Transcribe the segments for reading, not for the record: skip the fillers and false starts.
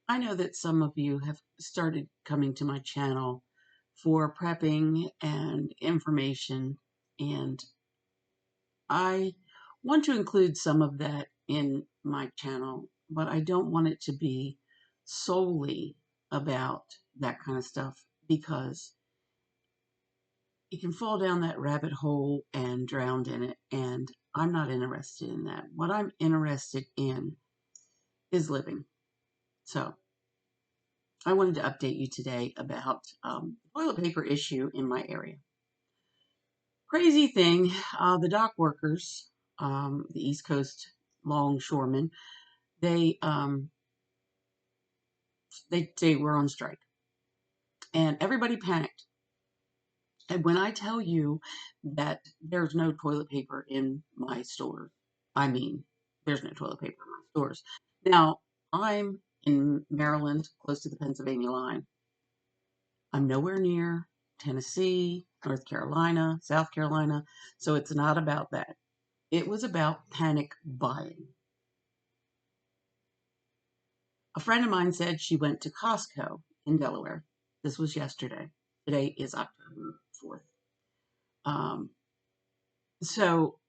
I know that some of you have started coming to my channel for prepping and information, and I want to include some of that in my channel, but I don't want it to be solely about that kind of stuff because you can fall down that rabbit hole and drown in it, and I'm not interested in that. What I'm interested in is living. So I wanted to update you today about the toilet paper issue in my area. Crazy thing, the dock workers, the East Coast longshoremen, they um, they were on strike, and everybody panicked. And when I tell you that there's no toilet paper in my stores, I mean there's no toilet paper in my stores. Now I'm in Maryland, close to the Pennsylvania line. I'm nowhere near Tennessee, North Carolina, South Carolina, so it's not about that. It was about panic buying. A friend of mine said she went to Costco in Delaware. This was yesterday. Today is October 4th. Um, so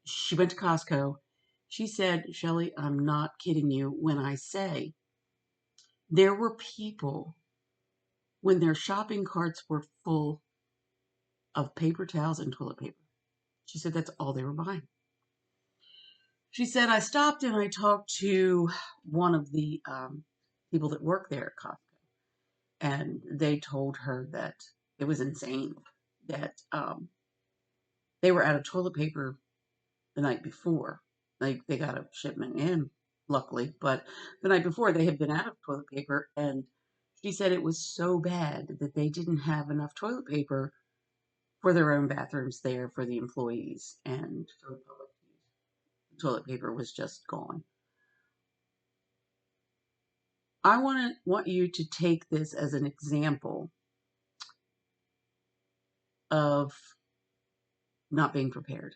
she went to Costco. She said, Shelly, I'm not kidding you when I say there were people when their shopping carts were full of paper towels and toilet paper. She said that's all they were buying. She said, I stopped and I talked to one of the people that work there at Costco, and they told her that it was insane that they were out of toilet paper the night before. Like they got a shipment in, luckily, but the night before they had been out of toilet paper, and she said it was so bad that they didn't have enough toilet paper for their own bathrooms there for the employees and for the public. Toilet paper was just gone. I want you to take this as an example of not being prepared.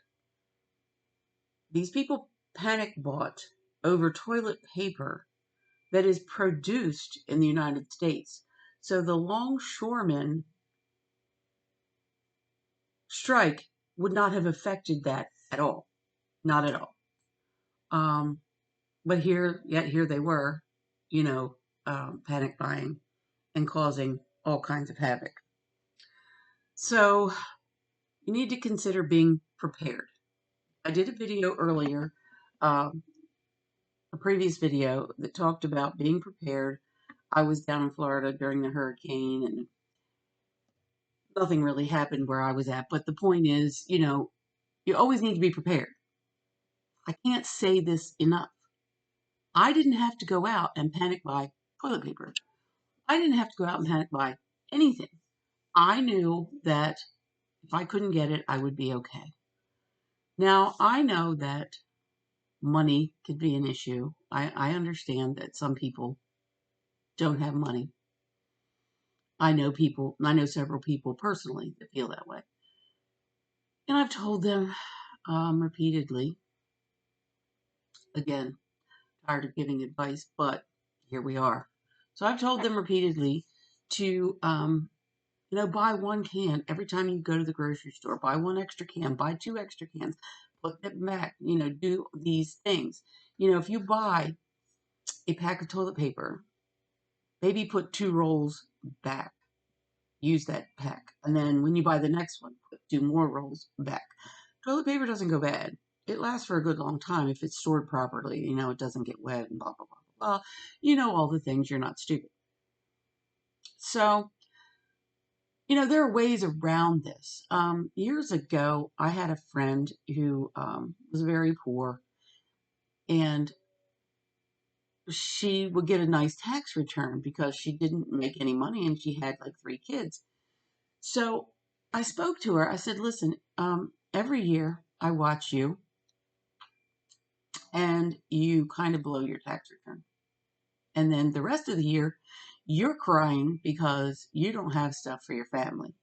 These people panic bought over toilet paper that is produced in the United States. So the longshoremen strike would not have affected that at all. Not at all. Um, but yet here they were, you know, panic buying and causing all kinds of havoc. So you need to consider being prepared. I did a video earlier, um, a previous video that talked about being prepared. I was down in Florida during the hurricane and nothing really happened where I was at. But the point is, you always need to be prepared. I can't say this enough. I didn't have to go out and panic buy toilet paper. I didn't have to go out and panic buy anything. I knew that if I couldn't get it, I would be okay. Now, I know that money could be an issue. I understand that some people don't have money. I know several people personally that feel that way. And I've told them repeatedly, again, tired of giving advice, but here we are. So I've told them repeatedly to, buy one can every time you go to the grocery store, buy one extra can, buy two extra cans, put them back, do these things. If you buy a pack of toilet paper, maybe put two rolls back, use that pack. And then when you buy the next one, put two more rolls back. Toilet paper doesn't go bad. It lasts for a good long time if it's stored properly. It doesn't get wet and blah, blah, blah, blah, blah. You know all the things. You're not stupid. So, there are ways around this. Years ago, I had a friend who was very poor, and she would get a nice tax return because she didn't make any money and she had like three kids. So I spoke to her. I said, listen, every year I watch you and you kind of blow your tax return. And then the rest of the year, you're crying because you don't have stuff for your family.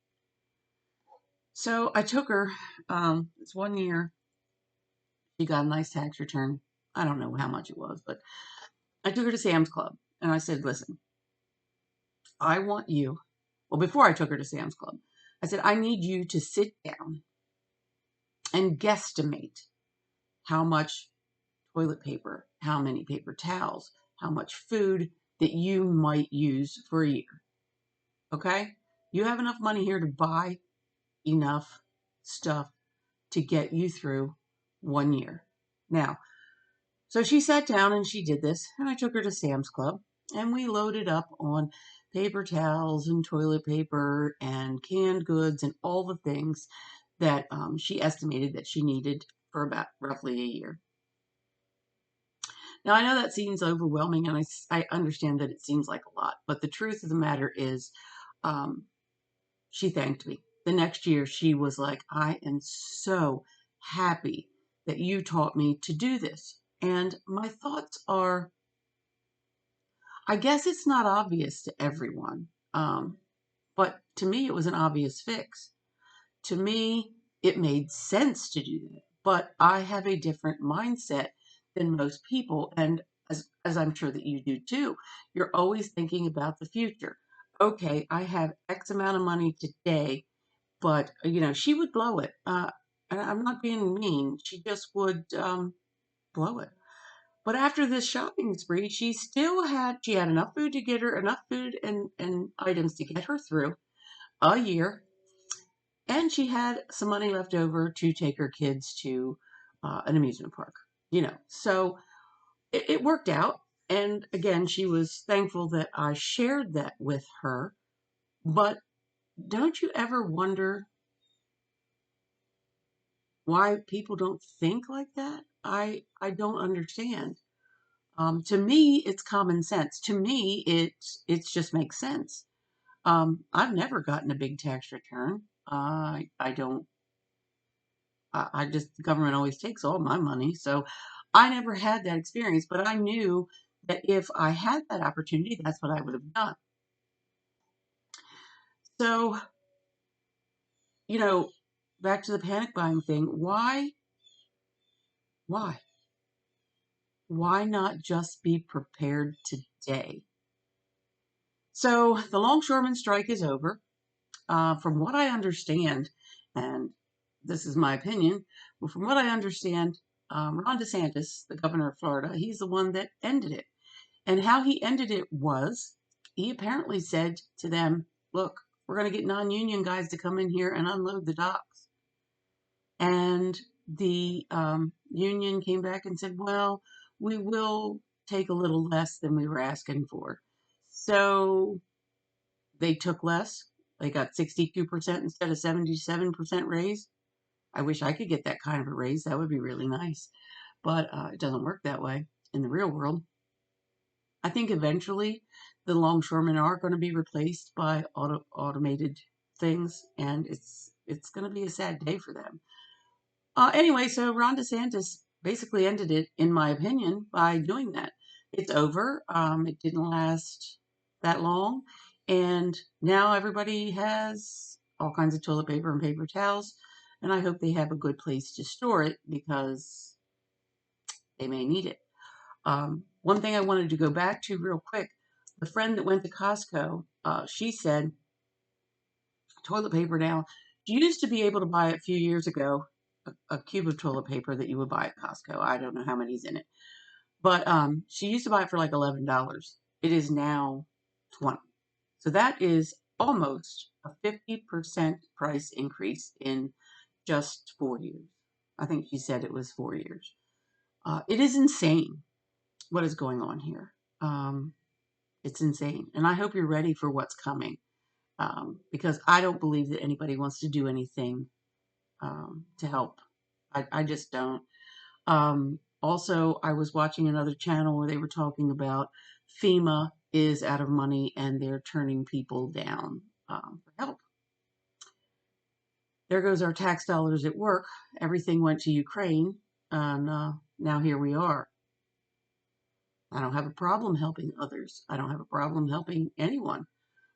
So I took her, this one year, she got a nice tax return. I don't know how much it was, but I took her to Sam's Club. And I said, listen, I want you, well, before I took her to Sam's Club, I said, I need you to sit down and guesstimate how much toilet paper, how many paper towels, how much food that you might use for a year. Okay? You have enough money here to buy enough stuff to get you through 1 year. Now, so she sat down and she did this, and I took her to Sam's Club, and we loaded up on paper towels and toilet paper and canned goods and all the things that she estimated that she needed for about roughly a year. Now, I know that seems overwhelming, and I understand that it seems like a lot, but the truth of the matter is, um, she thanked me. The next year, she was like, I am so happy that you taught me to do this. And my thoughts are, I guess it's not obvious to everyone, but to me, it was an obvious fix. To me, it made sense to do that. But I have a different mindset than most people. And as I'm sure that you do too, you're always thinking about the future. Okay, I have X amount of money today, but she would blow it. And I'm not being mean. She just would blow it. But after this shopping spree, she had enough food to get her enough food and items to get her through a year, and she had some money left over to take her kids to an amusement park. So it worked out. And again, she was thankful that I shared that with her. But don't you ever wonder why people don't think like that? I don't understand. To me, it's common sense. To me, it just makes sense. I've never gotten a big tax return. I don't. I just the government always takes all my money, so I never had that experience. But I knew that if I had that opportunity, that's what I would have done. So you know, back to the panic buying thing. Why, why not just be prepared today? So the longshoreman strike is over. From what I understand, and this is my opinion, but from what I understand, Ron DeSantis, the governor of Florida, he's the one that ended it. And how he ended it was he apparently said to them, look, we're going to get non-union guys to come in here and unload the docks. And the union came back and said, well, we will take a little less than we were asking for. So they took less. They got 62% instead of 77% raise. I wish I could get that kind of a raise. That would be really nice. But it doesn't work that way in the real world. I think eventually the longshoremen are going to be replaced by automated things, and it's going to be a sad day for them. Anyway, so Ron DeSantis basically ended it, in my opinion, by doing that. It's over. It didn't last that long, and now everybody has all kinds of toilet paper and paper towels, and I hope they have a good place to store it because they may need it. One thing I wanted to go back to real quick, the friend that went to Costco, she said toilet paper now. You used to be able to buy a few years ago a cube of toilet paper that you would buy at Costco. I don't know how many's in it, but she used to buy it for like $11. It is now 20. So that is almost a 50% price increase in just 4 years. I think she said it was 4 years. It is insane what is going on here. It's insane. And I hope you're ready for what's coming because I don't believe that anybody wants to do anything to help. I just don't. Also, I was watching another channel where they were talking about FEMA is out of money and they're turning people down for help. There goes our tax dollars at work. Everything went to Ukraine, and now here we are. I don't have a problem helping others. I don't have a problem helping anyone.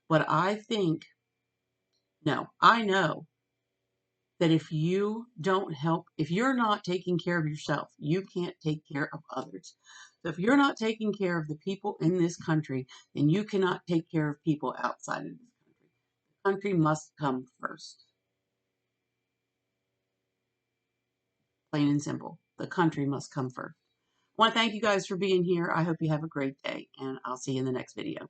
But I think, no, I know that if you don't help, if you're not taking care of yourself, you can't take care of others. So if you're not taking care of the people in this country, then you cannot take care of people outside of this country. The country must come first. Plain and simple. The country must come first. I want to thank you guys for being here. I hope you have a great day, and I'll see you in the next video.